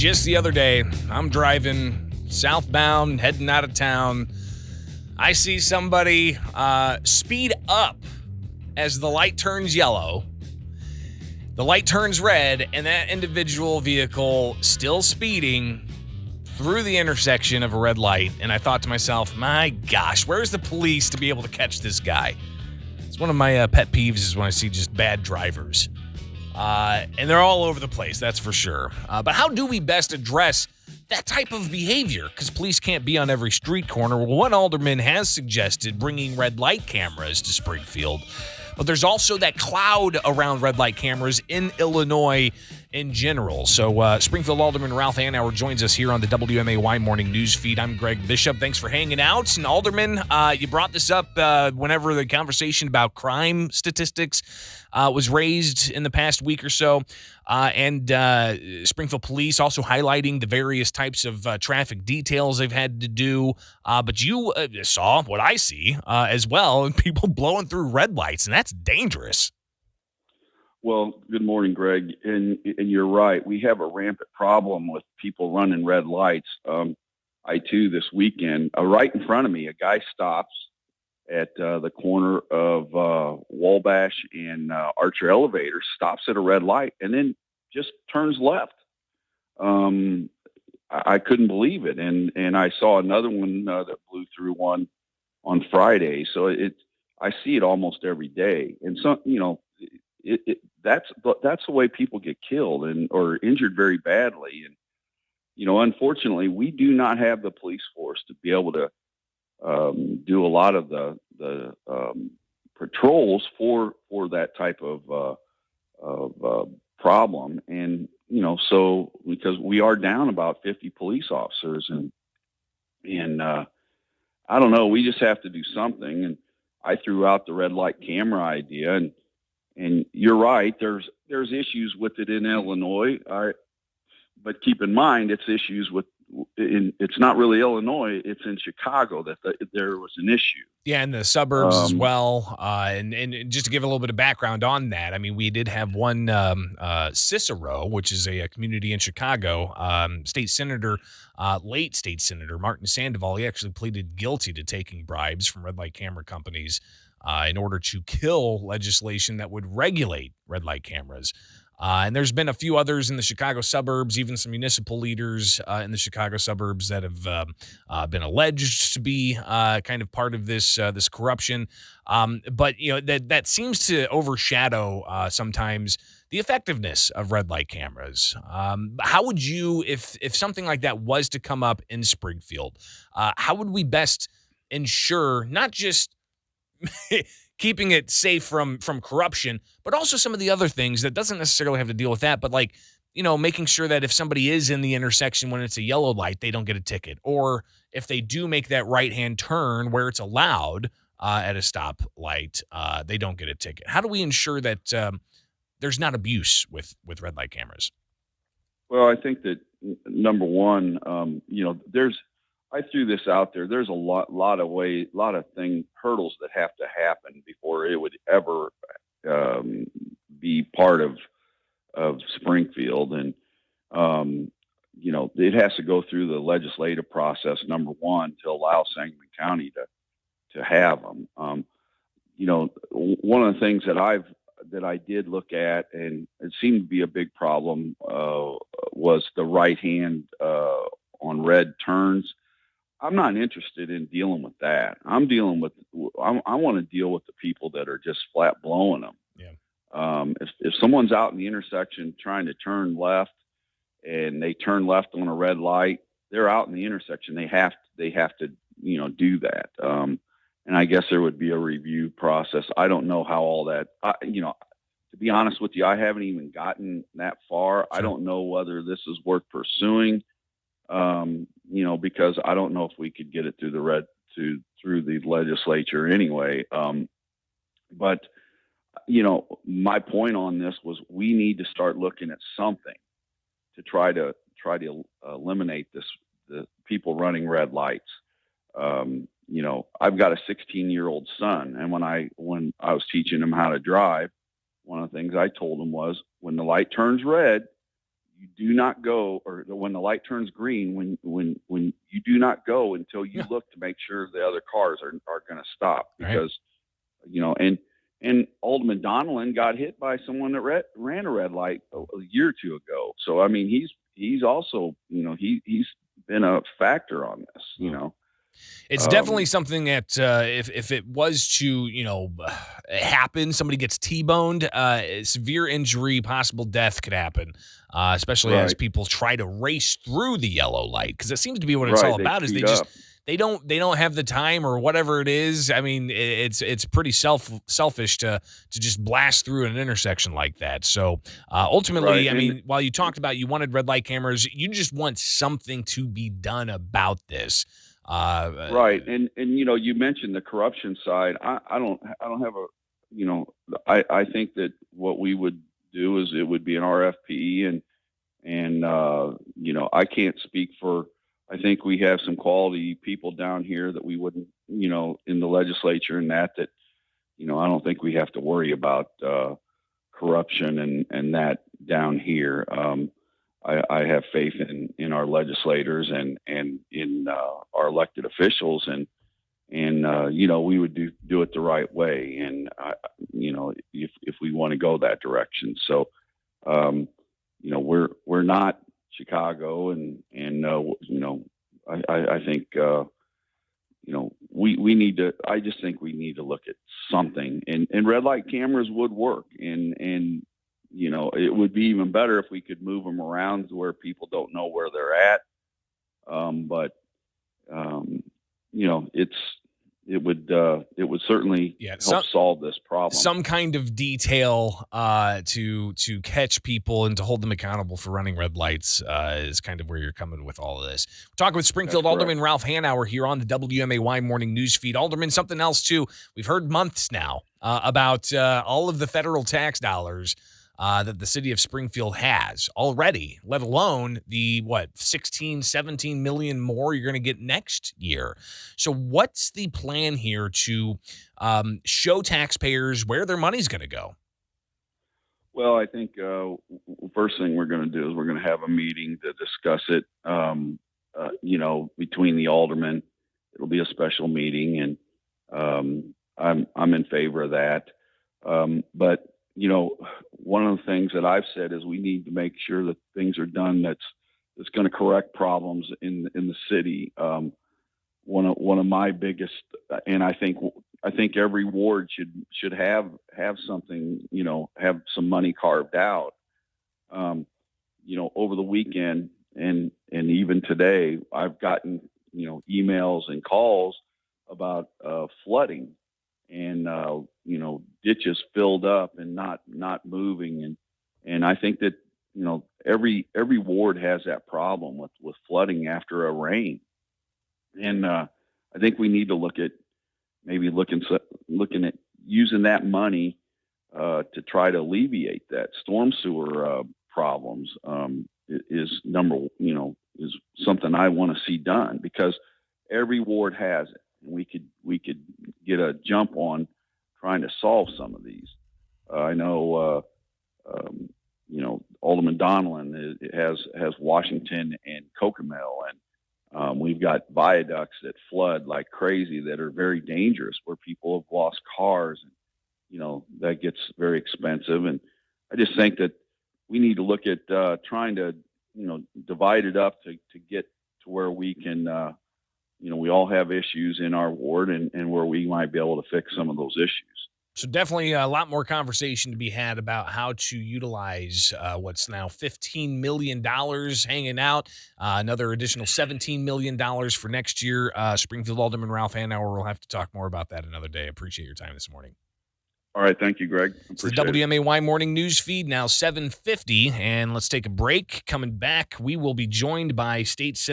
Just the other day, I'm driving southbound, heading out of town. I see somebody speed up as the light turns yellow. The light turns red, and that individual vehicle still speeding through the intersection of a red light. And I thought to myself, my gosh, where's the police to be able to catch this guy? It's one of my pet peeves is when I see just bad drivers. And they're all over the place, that's for sure. But how do we best address that type of behavior? Because police can't be on every street corner. Well, one alderman has suggested bringing red light cameras to Springfield. But there's also that cloud around red light cameras in Illinois in general. So Springfield Alderman Ralph Hanauer joins us here on the WMAY Morning Newsfeed. I'm Greg Bishop. Thanks for hanging out. And Alderman, you brought this up whenever the conversation about crime statistics was raised in the past week or so. And Springfield Police also highlighting the various types of traffic details they've had to do. But you saw what I see as well, and people blowing through red lights, and that's dangerous. Well, good morning, Greg. And you're right. We have a rampant problem with people running red lights. I, too, this weekend, right in front of me, a guy stops at the corner of Wabash and Archer Elevator, stops at a red light, and then just turns left. I couldn't believe it. And I saw another one that blew through one on Friday. So I see it almost every day. And so, that's the way people get killed or injured very badly. And, unfortunately, we do not have the police force to be able to do a lot of the patrols for that type of problem. And, so because we are down about 50 police officers and I don't know, we just have to do something. And I threw out the red light camera idea and you're right. There's issues with it in Illinois. But keep in mind, it's issues it's not really Illinois. It's in Chicago that there was an issue. Yeah, in the suburbs as well. And just to give a little bit of background on that, I mean, we did have one Cicero, which is a community in Chicago, late state senator Martin Sandoval. He actually pleaded guilty to taking bribes from red light camera companies in order to kill legislation that would regulate red light cameras. And there's been a few others in the Chicago suburbs, even some municipal leaders in the Chicago suburbs that have been alleged to be kind of part of this corruption. But that seems to overshadow sometimes the effectiveness of red light cameras. How would you, if something like that was to come up in Springfield, how would we best ensure not just keeping it safe from corruption, but also some of the other things that doesn't necessarily have to deal with that, but making sure that if somebody is in the intersection when it's a yellow light, they don't get a ticket. Or if they do make that right-hand turn where it's allowed at a stoplight, they don't get a ticket. How do we ensure that there's not abuse with red light cameras? Well, I think that number one, I threw this out there. There's a lot of hurdles that have to happen before it would ever be part of Springfield. And, it has to go through the legislative process, number one, to allow Sangamon County to have them. One of the things that I did look at, and it seemed to be a big problem, was the right hand on red turns. I'm not interested in dealing with that. I want to deal with the people that are just flat blowing them. Yeah. If someone's out in the intersection trying to turn left and they turn left on a red light, they're out in the intersection. They have to do that. And I guess there would be a review process. I don't know how all that, to be honest with you, I haven't even gotten that far. Sure. I don't know whether this is worth pursuing. Because I don't know if we could get it through the legislature anyway. But my point on this was we need to start looking at something to try to eliminate the people running red lights. I've got a 16-year-old son, and when I was teaching him how to drive, one of the things I told him was when the light turns red, you do not go, or when the light turns green, when you do not go until you Yeah. look to make sure the other cars are going to stop, Right. because and Alderman Donelon got hit by someone that ran a red light a year or two ago. So I mean, he's also, he's been a factor on this. It's definitely something that if it was to, happen, somebody gets T-boned, severe injury, possible death could happen, especially as Right. people try to race through the yellow light, because it seems to be what it's all They about. Is speed up. they don't have the time or whatever it is. I mean, it's pretty selfish to just blast through an intersection like that. So ultimately, Right. I mean, while you talked about you wanted red light cameras, you just want something to be done about this. Right. And you mentioned the corruption side. I don't have I think that what we would do is it would be an RFP, and I can't speak for, I think we have some quality people down here that we wouldn't, in the legislature, and that I don't think we have to worry about corruption and that down here. I have faith in our legislators and in our elected officials, and we would do it the right way, and if we want to go that direction. So we're not Chicago, and I think we need to. I just think we need to look at something, and red light cameras would work, and it would be even better if we could move them around to where people don't know where they're at. But it would certainly help solve this problem. Some kind of detail to catch people and to hold them accountable for running red lights is kind of where you're coming with all of this. We're talking with Springfield Alderman Ralph Hanauer here on the WMAY morning newsfeed. Alderman, something else too. We've heard months now about all of the federal tax dollars that the city of Springfield has already, let alone the 16, 17 million more you're going to get next year. So what's the plan here to show taxpayers where their money's going to go? Well, I think first thing we're going to do is we're going to have a meeting to discuss it, between the aldermen. It'll be a special meeting, and I'm in favor of that. But one of the things that I've said is we need to make sure that things are done that's going to correct problems in the city. One of my biggest, and I think every ward should have something, have some money carved out. Over the weekend and even today, I've gotten emails and calls about flooding, and ditches filled up and not moving, and I think that every ward has that problem with flooding after a rain, and I think we need to look at maybe looking at using that money to try to alleviate that. Storm sewer problems is something I want to see done, because every ward has it. We could get a jump on trying to solve some of these. I know, Alderman Donelon has Washington and Cocamel, and we've got viaducts that flood like crazy that are very dangerous, where people have lost cars, and that gets very expensive. And I just think that we need to look at trying to divide it up to get to where we can. We all have issues in our ward, and where we might be able to fix some of those issues. So definitely a lot more conversation to be had about how to utilize what's now $15 million hanging out, another additional $17 million for next year. Springfield Alderman Ralph Hanauer will have to talk more about that another day. Appreciate your time this morning. All right. Thank you, Greg. It's the WMAY morning news feed, now 7:50, and let's take a break. Coming back, we will be joined by State Senator